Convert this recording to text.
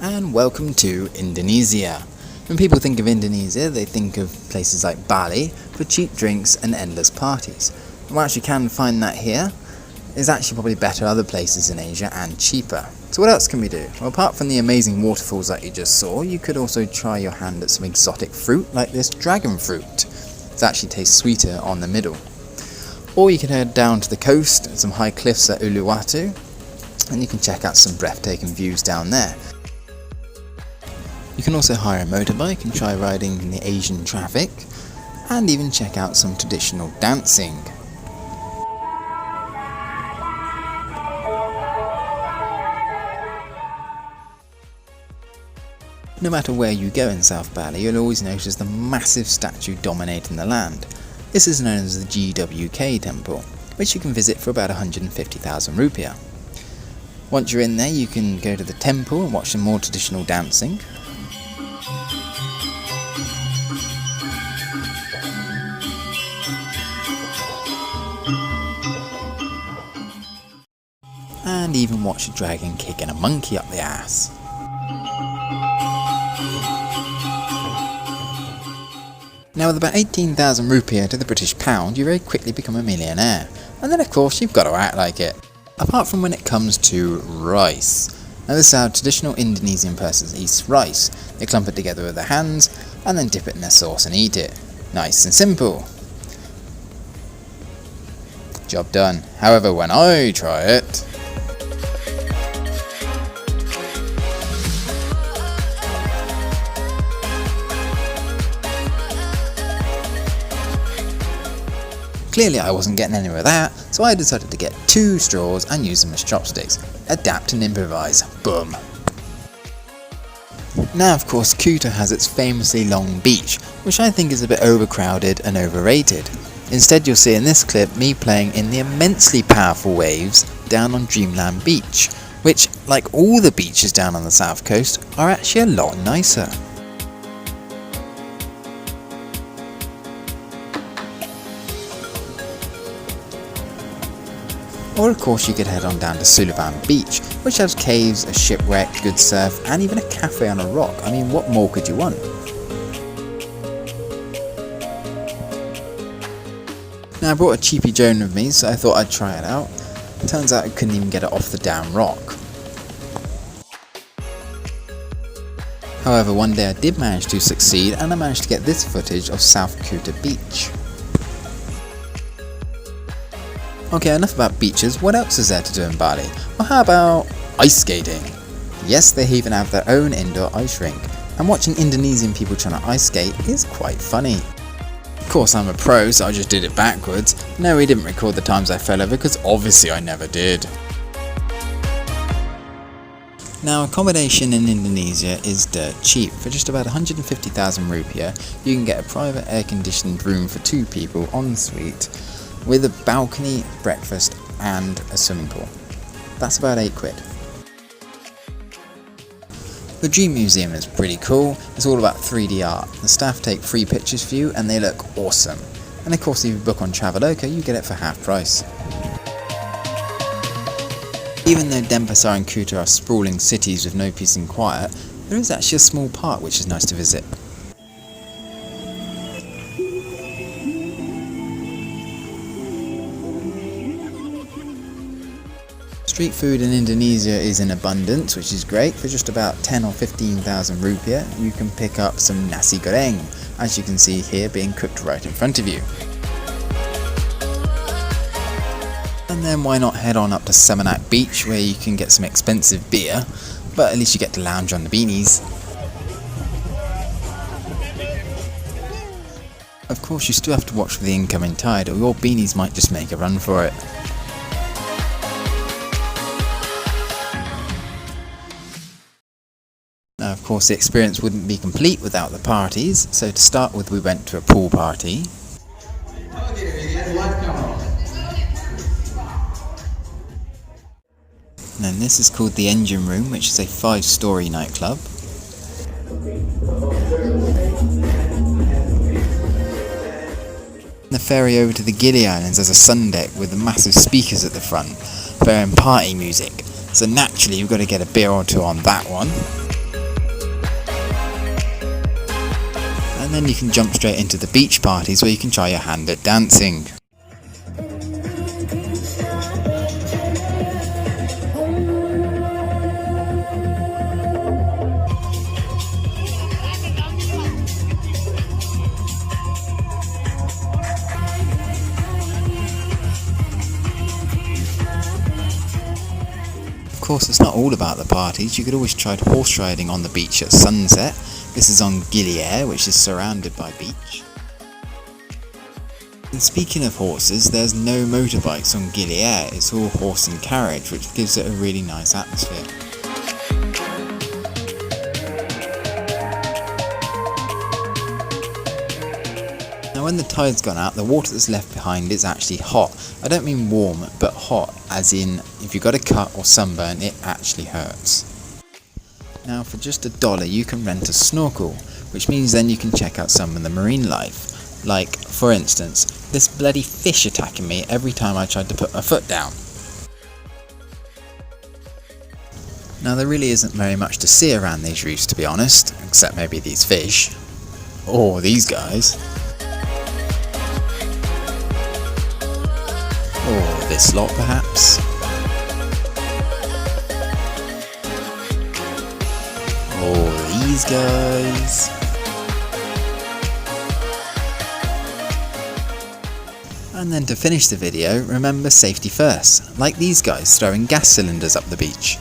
and welcome to Indonesia. When people think of Indonesia, they think of places like Bali for cheap drinks and endless parties. And whilst you can find that here, it's actually probably better other places in Asia and cheaper. So what else can we do? Well, apart from the amazing waterfalls that you just saw, you could also try your hand at some exotic fruit like this dragon fruit. It actually tastes sweeter on the middle. Or you can head down to the coast and some high cliffs at Uluwatu, and you can check out some breathtaking views down there. You can also hire a motorbike and try riding in the Asian traffic, and even check out some traditional dancing. No matter where you go in South Bali, you'll always notice the massive statue dominating the land. This is known as the GWK temple, which you can visit for about 150,000 rupiah. Once you're in there, you can go to the temple and watch some more traditional dancing. And even watch a dragon kicking a monkey up the ass. Now with about 18,000 rupiah to the British pound, you very quickly become a millionaire. And then of course you've got to act like it. Apart from when it comes to rice. Now this is how traditional Indonesian persons eat rice. They clump it together with their hands and then dip it in their sauce and eat it. Nice and simple. Job done. However, when I try it... Clearly I wasn't getting anywhere with that, so I decided to get 2 straws and use them as chopsticks. Adapt and improvise. Boom. Now of course Kuta has its famously long beach, which I think is a bit overcrowded and overrated. Instead you'll see in this clip me playing in the immensely powerful waves down on Dreamland Beach, which, like all the beaches down on the south coast, are actually a lot nicer. Or of course you could head on down to Sulaban Beach, which has caves, a shipwreck, good surf, and even a cafe on a rock. I mean, what more could you want? Now I brought a cheapy drone with me, so I thought I'd try it out. Turns out I couldn't even get it off the damn rock. However, one day I did manage to succeed, and I managed to get this footage of South Kuta Beach. Okay, enough about beaches. What else is there to do in Bali? Well, how about ice skating? Yes, they even have their own indoor ice rink, and watching Indonesian people trying to ice skate is quite funny. Of course, I'm a pro, so I just did it backwards. No, we didn't record the times I fell over, because obviously I never did. Now, accommodation in Indonesia is dirt cheap. For just about 150,000 rupiah, you can get a private air-conditioned room for 2 people en suite, with a balcony, breakfast and a swimming pool. That's about £8. The Dream Museum is pretty cool. It's all about 3D art. The staff take free pictures for you and they look awesome. And of course if you book on Traveloka, you get it for half price. Even though Denpasar and Kuta are sprawling cities with no peace and quiet, there is actually a small park which is nice to visit. Street food in Indonesia is in abundance, which is great. For just about 10 or 15,000 rupiah, you can pick up some nasi goreng, as you can see here being cooked right in front of you. And then why not head on up to Seminyak Beach, where you can get some expensive beer, but at least you get to lounge on the beanies. Of course you still have to watch for the incoming tide, or your beanies might just make a run for it. Now of course the experience wouldn't be complete without the parties, so to start with we went to a pool party. And then this is called the Engine Room, which is a 5-storey nightclub. The ferry over to the Gili Islands has a sun deck with the massive speakers at the front, playing party music. So naturally you've got to get a beer or 2 on that one. And then you can jump straight into the beach parties where you can try your hand at dancing. Of course, it's not all about the parties. You could always try horse riding on the beach at sunset. This is on Gilier, which is surrounded by beach. And speaking of horses, there's no motorbikes on Gilier. It's all horse and carriage, which gives it a really nice atmosphere. Now when the tide's gone out, the water that's left behind is actually hot. I don't mean warm, but hot, as in if you've got a cut or sunburn, it actually hurts. Now for just $1 you can rent a snorkel, which means then you can check out some of the marine life. Like, for instance, this bloody fish attacking me every time I tried to put my foot down. Now there really isn't very much to see around these reefs, to be honest, except maybe these fish. Or these guys. Or this lot, perhaps. Or these guys. And then to finish the video, remember safety first, like these guys throwing gas cylinders up the beach.